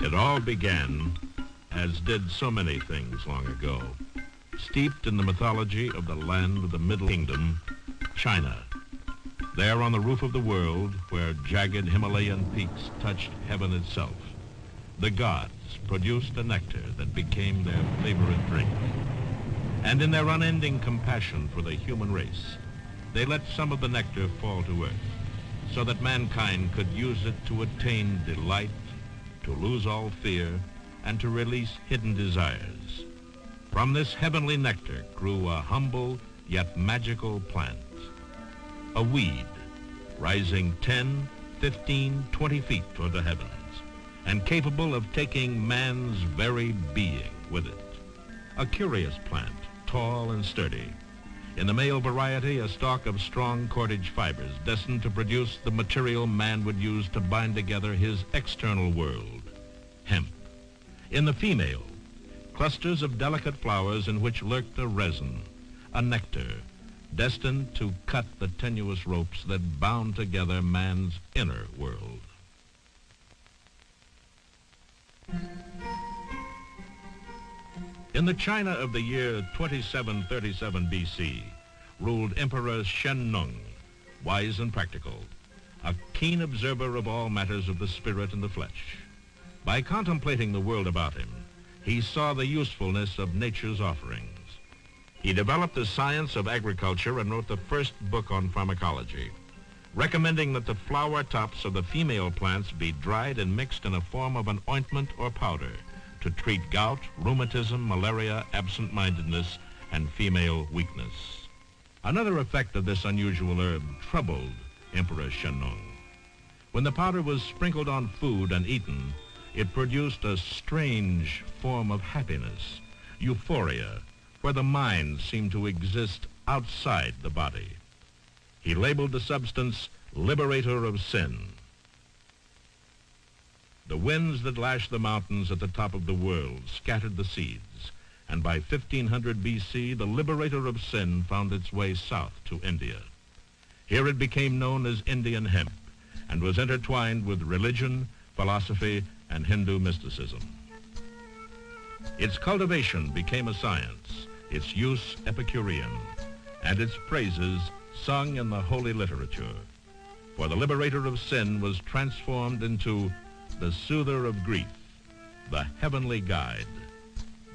It all began, as did so many things long ago, steeped in the mythology of the land of the Middle Kingdom, China. There on the roof of the world, where jagged Himalayan peaks touched heaven itself, the gods produced a nectar that became their favorite drink. And in their unending compassion for the human race, they let some of the nectar fall to earth, so that mankind could use it to attain delight, to lose all fear, and to release hidden desires. From this heavenly nectar grew a humble yet magical plant, a weed rising 10, 15, 20 feet toward the heavens, and capable of taking man's very being with it. A curious plant, tall and sturdy. In the male variety, a stalk of strong cordage fibers destined to produce the material man would use to bind together his external world, hemp. In the female, clusters of delicate flowers in which lurked a resin, a nectar, destined to cut the tenuous ropes that bound together man's inner world. In the China of the year 2737 BC, ruled Emperor Shen Nung, wise and practical, a keen observer of all matters of the spirit and the flesh. By contemplating the world about him, he saw the usefulness of nature's offerings. He developed the science of agriculture and wrote the first book on pharmacology, recommending that the flower tops of the female plants be dried and mixed in a form of an ointment or powder to treat gout, rheumatism, malaria, absent-mindedness, and female weakness. Another effect of this unusual herb troubled Emperor Shen Nung. When the powder was sprinkled on food and eaten, it produced a strange form of happiness, euphoria, where the mind seemed to exist outside the body. He labeled the substance liberator of sin. The winds that lashed the mountains at the top of the world scattered the seeds, and by 1500 BC, the liberator of sin found its way south to India. Here it became known as Indian hemp and was intertwined with religion, philosophy, and Hindu mysticism. Its cultivation became a science, its use Epicurean, and its praises sung in the holy literature. For the liberator of sin was transformed into the soother of grief, the heavenly guide,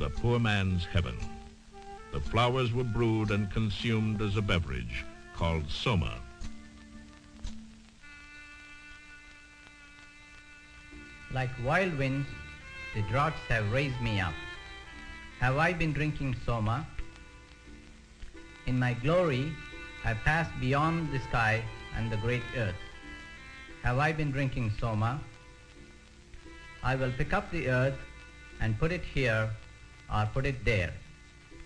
the poor man's heaven. The flowers were brewed and consumed as a beverage called soma. Like wild winds, the droughts have raised me up. Have I been drinking soma? In my glory, I passed beyond the sky and the great earth. Have I been drinking soma? I will pick up the earth and put it here or put it there.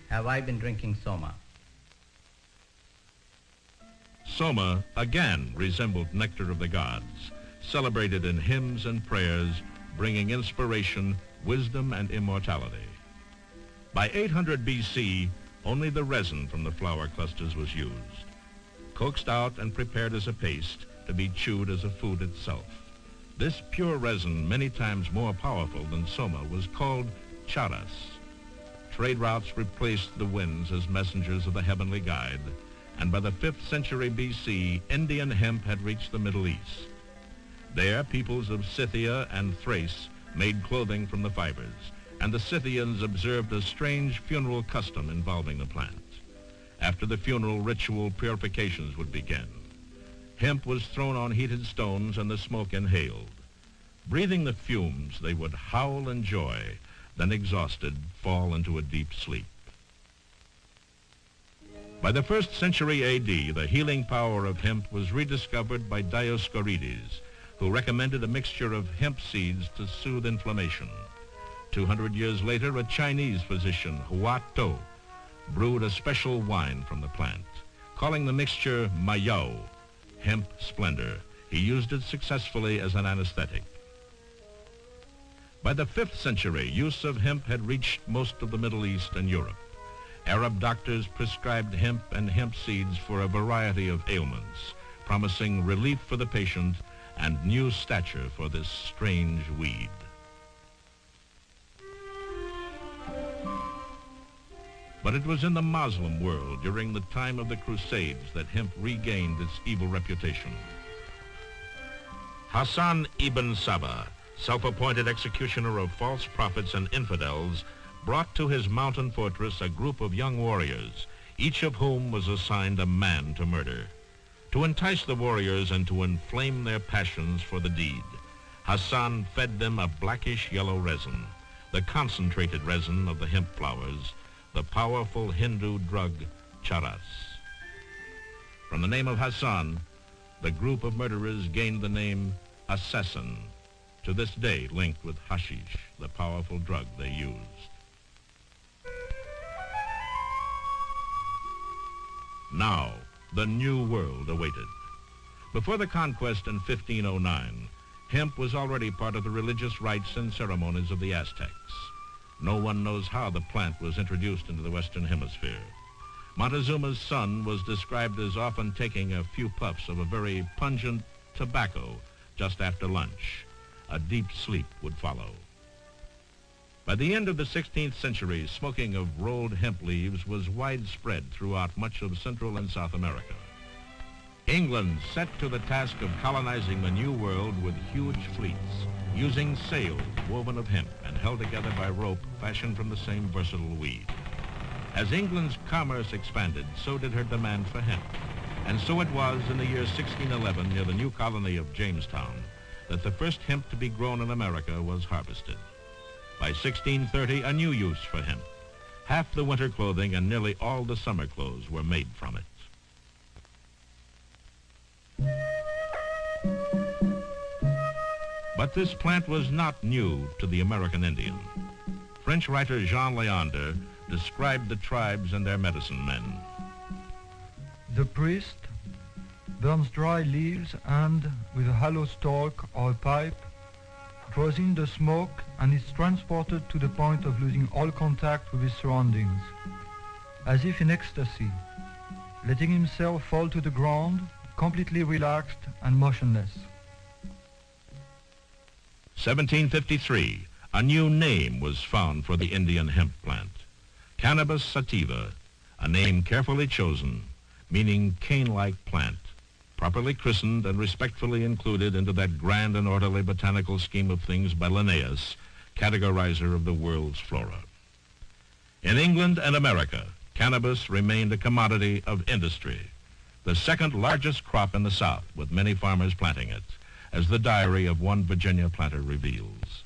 Have I been drinking soma? Soma again resembled nectar of the gods, celebrated in hymns and prayers, bringing inspiration, wisdom, and immortality. By 800 BC, only the resin from the flower clusters was used, coaxed out and prepared as a paste to be chewed as a food itself. This pure resin, many times more powerful than soma, was called charas. Trade routes replaced the winds as messengers of the heavenly guide, and by the 5th century BC, Indian hemp had reached the Middle East. There, peoples of Scythia and Thrace made clothing from the fibers, and the Scythians observed a strange funeral custom involving the plant. After the funeral ritual, purifications would begin. Hemp was thrown on heated stones and the smoke inhaled. Breathing the fumes, they would howl in joy, then exhausted, fall into a deep sleep. By the 1st century AD, the healing power of hemp was rediscovered by Dioscorides, who recommended a mixture of hemp seeds to soothe inflammation. 200 years later, a Chinese physician, Hua To, brewed a special wine from the plant, calling the mixture Mayao, hemp splendor. He used it successfully as an anesthetic. By the 5th century, use of hemp had reached most of the Middle East and Europe. Arab doctors prescribed hemp and hemp seeds for a variety of ailments, promising relief for the patient and new stature for this strange weed. But it was in the Muslim world during the time of the Crusades that hemp regained its evil reputation. Hassan ibn Sabah, self-appointed executioner of false prophets and infidels, brought to his mountain fortress a group of young warriors, each of whom was assigned a man to murder. To entice the warriors and to inflame their passions for the deed, Hassan fed them a blackish yellow resin, the concentrated resin of the hemp flowers, the powerful Hindu drug charas. From the name of Hassan, the group of murderers gained the name assassin, to this day linked with hashish, the powerful drug they used. Now, the new world awaited. Before the conquest in 1509, hemp was already part of the religious rites and ceremonies of the Aztecs. No one knows how the plant was introduced into the Western Hemisphere. Montezuma's son was described as often taking a few puffs of a very pungent tobacco just after lunch. A deep sleep would follow. By the end of the 16th century, smoking of rolled hemp leaves was widespread throughout much of Central and South America. England set to the task of colonizing the New World with huge fleets, using sails woven of hemp and held together by rope fashioned from the same versatile weed. As England's commerce expanded, so did her demand for hemp. And so it was in the year 1611 near the new colony of Jamestown that the first hemp to be grown in America was harvested. By 1630, a new use for hemp. Half the winter clothing and nearly all the summer clothes were made from it. But this plant was not new to the American Indian. French writer Jean Leander described the tribes and their medicine men. The priest burns dry leaves and, with a hollow stalk or a pipe, draws in the smoke and is transported to the point of losing all contact with his surroundings, as if in ecstasy, letting himself fall to the ground, completely relaxed and motionless. 1753, a new name was found for the Indian hemp plant, Cannabis sativa, a name carefully chosen, meaning cane-like plant, properly christened and respectfully included into that grand and orderly botanical scheme of things by Linnaeus, categorizer of the world's flora. In England and America, cannabis remained a commodity of industry, the second largest crop in the South, with many farmers planting it, as the diary of one Virginia planter reveals.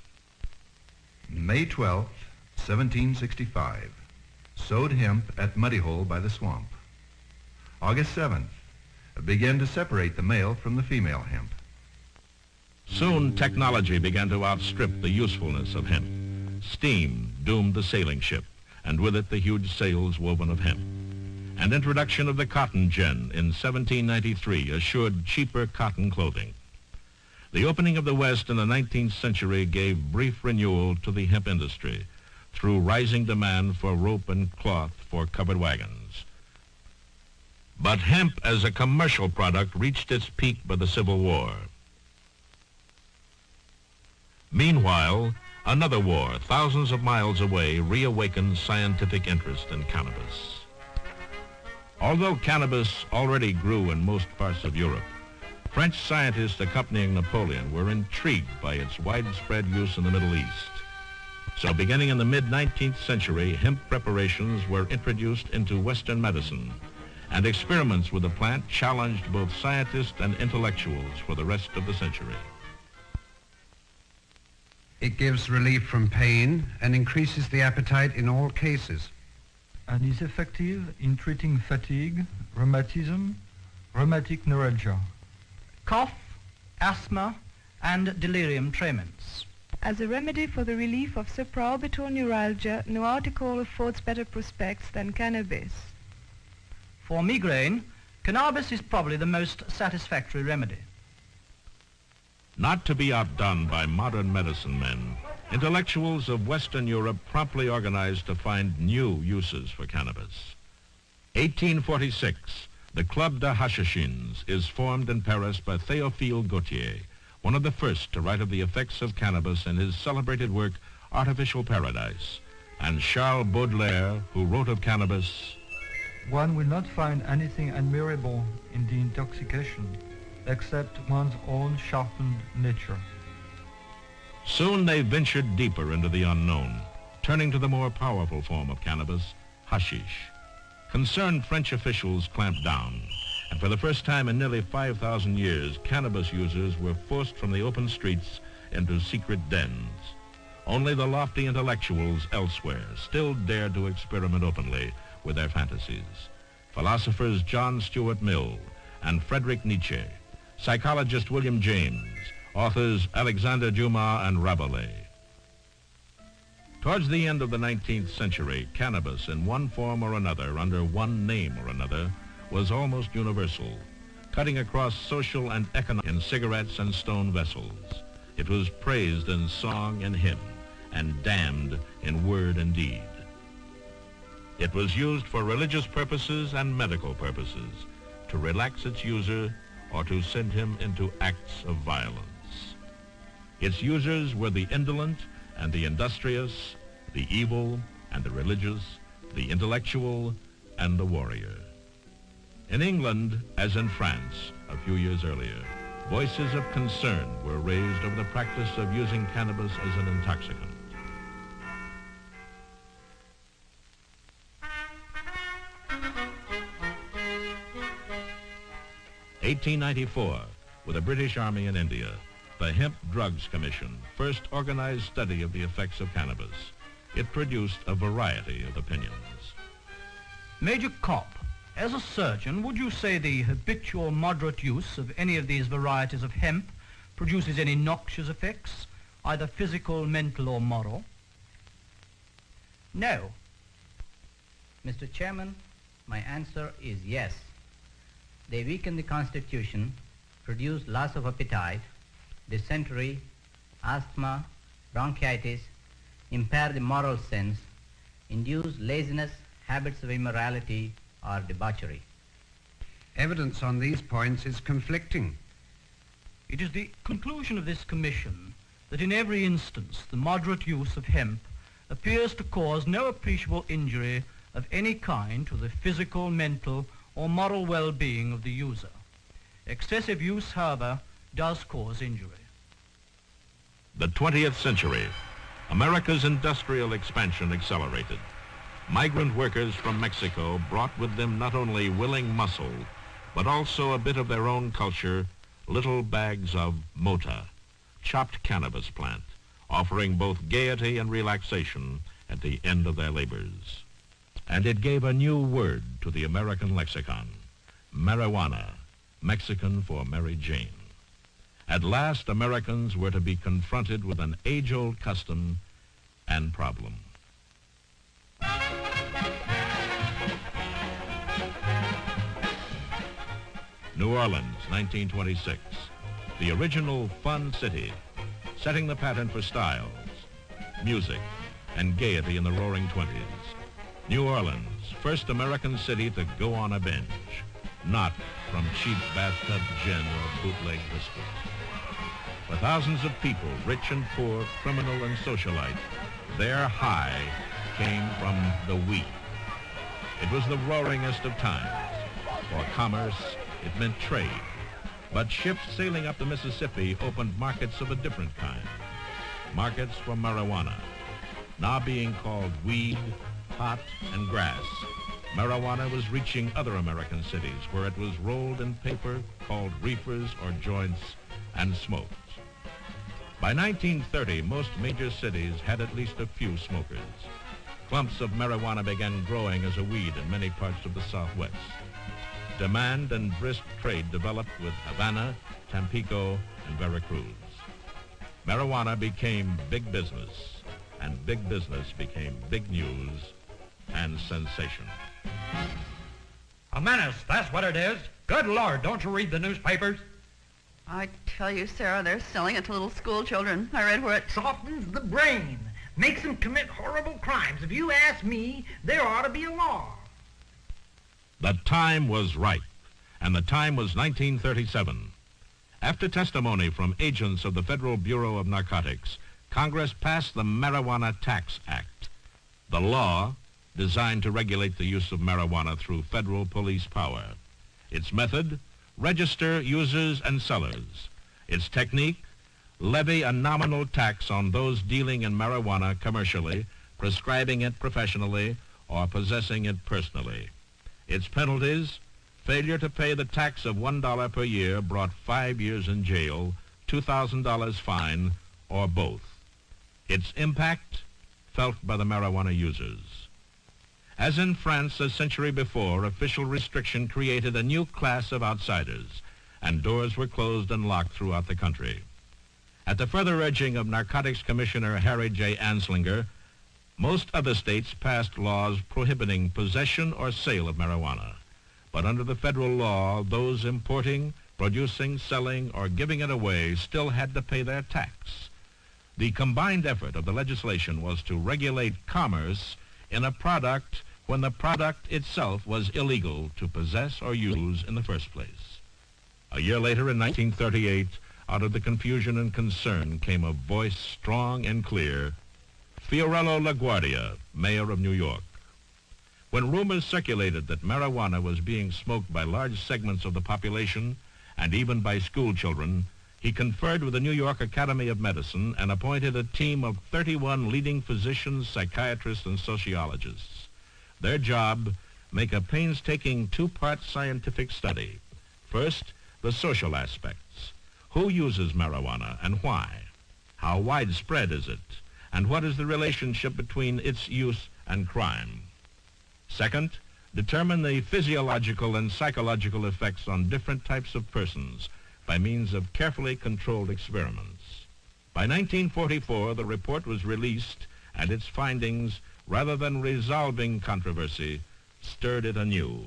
May 12th, 1765, sowed hemp at Muddy Hole by the swamp. August 7th, began to separate the male from the female hemp. Soon technology began to outstrip the usefulness of hemp. Steam doomed the sailing ship, and with it the huge sails woven of hemp. And introduction of the cotton gin in 1793 assured cheaper cotton clothing. The opening of the West in the 19th century gave brief renewal to the hemp industry through rising demand for rope and cloth for covered wagons. But hemp as a commercial product reached its peak by the Civil War. Meanwhile, another war, thousands of miles away, reawakened scientific interest in cannabis. Although cannabis already grew in most parts of Europe, French scientists accompanying Napoleon were intrigued by its widespread use in the Middle East. So beginning in the mid-19th century, hemp preparations were introduced into Western medicine, and experiments with the plant challenged both scientists and intellectuals for the rest of the century. It gives relief from pain and increases the appetite in all cases. And is effective in treating fatigue, rheumatism, rheumatic neuralgia, cough, asthma, and delirium tremens. As a remedy for the relief of supraorbital neuralgia, no article affords better prospects than cannabis. For migraine, cannabis is probably the most satisfactory remedy. Not to be outdone by modern medicine men, intellectuals of Western Europe promptly organized to find new uses for cannabis. 1846, the Club des Hachechins is formed in Paris by Théophile Gautier, one of the first to write of the effects of cannabis in his celebrated work, Artificial Paradise, and Charles Baudelaire, who wrote of cannabis, One will not find anything admirable in the intoxication except one's own sharpened nature. soon they ventured deeper into the unknown, turning to the more powerful form of cannabis, hashish. Concerned French officials clamped down, and for the first time in nearly 5,000 years, cannabis users were forced from the open streets into secret dens. Only the lofty intellectuals elsewhere still dared to experiment openly with their fantasies. Philosophers John Stuart Mill and Friedrich Nietzsche, psychologist William James, authors Alexander Dumas and Rabelais. Towards the end of the 19th century, cannabis in one form or another, under one name or another, was almost universal, cutting across social and economic in cigarettes and stone vessels. It was praised in song and hymn, and damned in word and deed. It was used for religious purposes and medical purposes, to relax its user or to send him into acts of violence. Its users were the indolent and the industrious, the evil and the religious, the intellectual and the warrior. In England, as in France a few years earlier, voices of concern were raised over the practice of using cannabis as an intoxicant. (1894), with the British Army in India, the Hemp Drugs Commission first organized study of the effects of cannabis. It produced a variety of opinions. Major Kopp, as a surgeon, would you say the habitual moderate use of any of these varieties of hemp produces any noxious effects, either physical, mental, or moral? No. Mr. Chairman, my answer is yes. They weaken the constitution, produce loss of appetite, dysentery, asthma, bronchitis, impair the moral sense, induce laziness, habits of immorality, or debauchery. Evidence on these points is conflicting. It is the conclusion of this commission that in every instance the moderate use of hemp appears to cause no appreciable injury of any kind to the physical, mental, or moral well-being of the user. Excessive use, however, does cause injury. The 20th century, America's industrial expansion accelerated. Migrant workers from Mexico brought with them not only willing muscle, but also a bit of their own culture, little bags of mota, chopped cannabis plant, offering both gaiety and relaxation at the end of their labors. And it gave a new word to the American lexicon, marijuana, Mexican for Mary Jane. At last, Americans were to be confronted with an age-old custom and problem. New Orleans, 1926. The original fun city, setting the pattern for styles, music, and gaiety in the roaring 20s. New Orleans, first American city to go on a binge, not from cheap bathtub gin or bootleg whiskey. For thousands of people, rich and poor, criminal and socialite, their high came from the wheat. It was the roaringest of times. For commerce, it meant trade. But ships sailing up the Mississippi opened markets of a different kind. Markets for marijuana, now being called weed, pot, and grass. Marijuana was reaching other American cities where it was rolled in paper, called reefers or joints, and smoked. By 1930, most major cities had at least a few smokers. Clumps of marijuana began growing as a weed in many parts of the Southwest. Demand and brisk trade developed with Havana, Tampico, and Veracruz. Marijuana became big business, and big business became big news and sensation. A menace, that's what it is. Good Lord, don't you read the newspapers? I tell you, Sarah, they're selling it to little school children. I read where it Softens the brain, makes them commit horrible crimes. If you ask me, there ought to be a law. The time was right, and the time was 1937. After testimony from agents of the Federal Bureau of Narcotics, Congress passed the Marijuana Tax Act. The law, designed to regulate the use of marijuana through federal police power. Its method, register users and sellers. Its technique, levy a nominal tax on those dealing in marijuana commercially, prescribing it professionally, or possessing it personally. Its penalties, failure to pay the tax of $1 per year brought 5 years in jail, $2,000 fine, or both. Its impact, felt by the marijuana users. As in France a century before, official restriction created a new class of outsiders, and doors were closed and locked throughout the country. At the further urging of Narcotics Commissioner Harry J. Anslinger, most other states passed laws prohibiting possession or sale of marijuana. But under the federal law, those importing, producing, selling, or giving it away still had to pay their tax. The combined effort of the legislation was to regulate commerce in a product when the product itself was illegal to possess or use in the first place. A year later, in 1938, out of the confusion and concern came a voice strong and clear, Fiorello LaGuardia, mayor of New York. When rumors circulated that marijuana was being smoked by large segments of the population and even by school children, he conferred with the New York Academy of Medicine and appointed a team of 31 leading physicians, psychiatrists, and sociologists. Their job, make a painstaking two-part scientific study. First, the social aspects. Who uses marijuana and why? How widespread is it? And what is the relationship between its use and crime? Second, determine the physiological and psychological effects on different types of persons by means of carefully controlled experiments. By 1944, the report was released, and its findings, rather than resolving controversy, stirred it anew.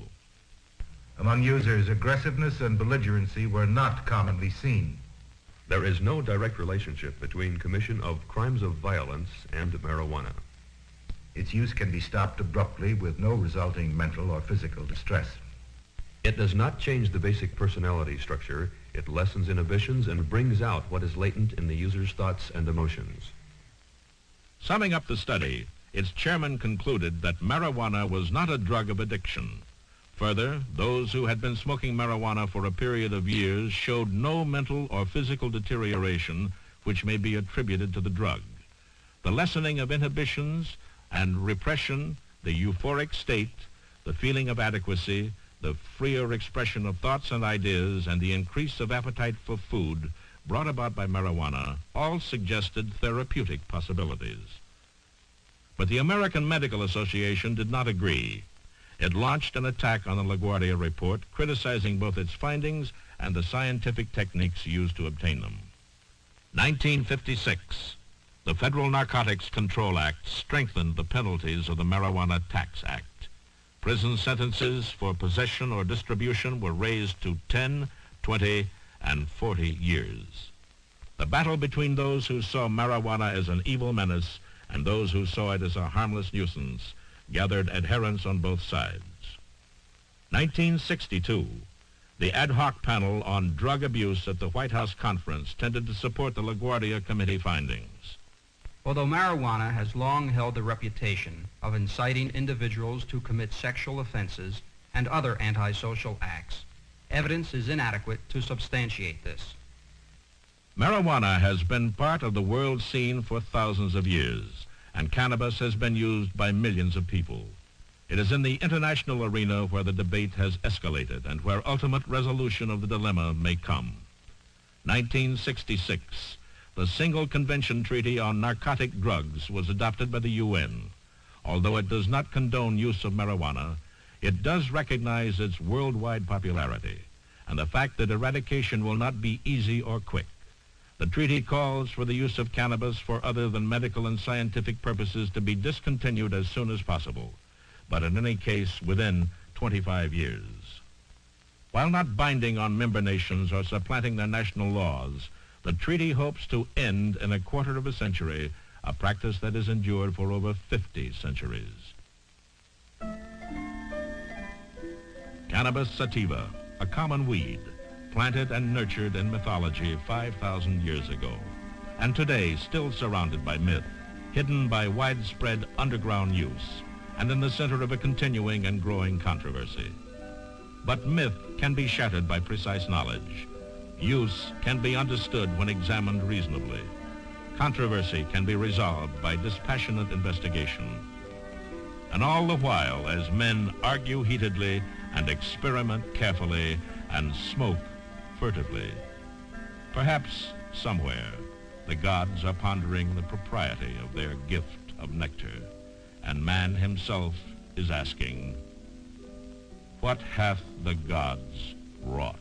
Among users, aggressiveness and belligerency were not commonly seen. There is no direct relationship between commission of crimes of violence and marijuana. Its use can be stopped abruptly with no resulting mental or physical distress. It does not change the basic personality structure. It lessens inhibitions and brings out what is latent in the user's thoughts and emotions. Summing up the study, its chairman concluded that marijuana was not a drug of addiction. Further, those who had been smoking marijuana for a period of years showed no mental or physical deterioration which may be attributed to the drug. The lessening of inhibitions and repression, the euphoric state, the feeling of adequacy, the freer expression of thoughts and ideas, and the increase of appetite for food brought about by marijuana all suggested therapeutic possibilities. But the American Medical Association did not agree. It launched an attack on the LaGuardia report, criticizing both its findings and the scientific techniques used to obtain them. 1956, the Federal Narcotics Control Act strengthened the penalties of the Marijuana Tax Act. Prison sentences for possession or distribution were raised to 10, 20, and 40 years. The battle between those who saw marijuana as an evil menace and those who saw it as a harmless nuisance gathered adherents on both sides. 1962, the ad hoc panel on drug abuse at the White House conference tended to support the LaGuardia committee findings. Although marijuana has long held the reputation of inciting individuals to commit sexual offenses and other antisocial acts, evidence is inadequate to substantiate this. Marijuana has been part of the world scene for thousands of years, and cannabis has been used by millions of people. It is in the international arena where the debate has escalated and where ultimate resolution of the dilemma may come. 1966, the Single Convention Treaty on Narcotic Drugs was adopted by the UN. Although it does not condone use of marijuana, it does recognize its worldwide popularity and the fact that eradication will not be easy or quick. The treaty calls for the use of cannabis for other than medical and scientific purposes to be discontinued as soon as possible, but in any case within 25 years. While not binding on member nations or supplanting their national laws, the treaty hopes to end in a quarter of a century a practice that has endured for over 50 centuries. Cannabis sativa, a common weed, planted and nurtured in mythology 5,000 years ago, and today still surrounded by myth, hidden by widespread underground use, and in the center of a continuing and growing controversy. But myth can be shattered by precise knowledge. Use can be understood when examined reasonably. Controversy can be resolved by dispassionate investigation. And all the while, as men argue heatedly and experiment carefully and smoke furtively, perhaps somewhere the gods are pondering the propriety of their gift of nectar, and man himself is asking, what hath the gods wrought?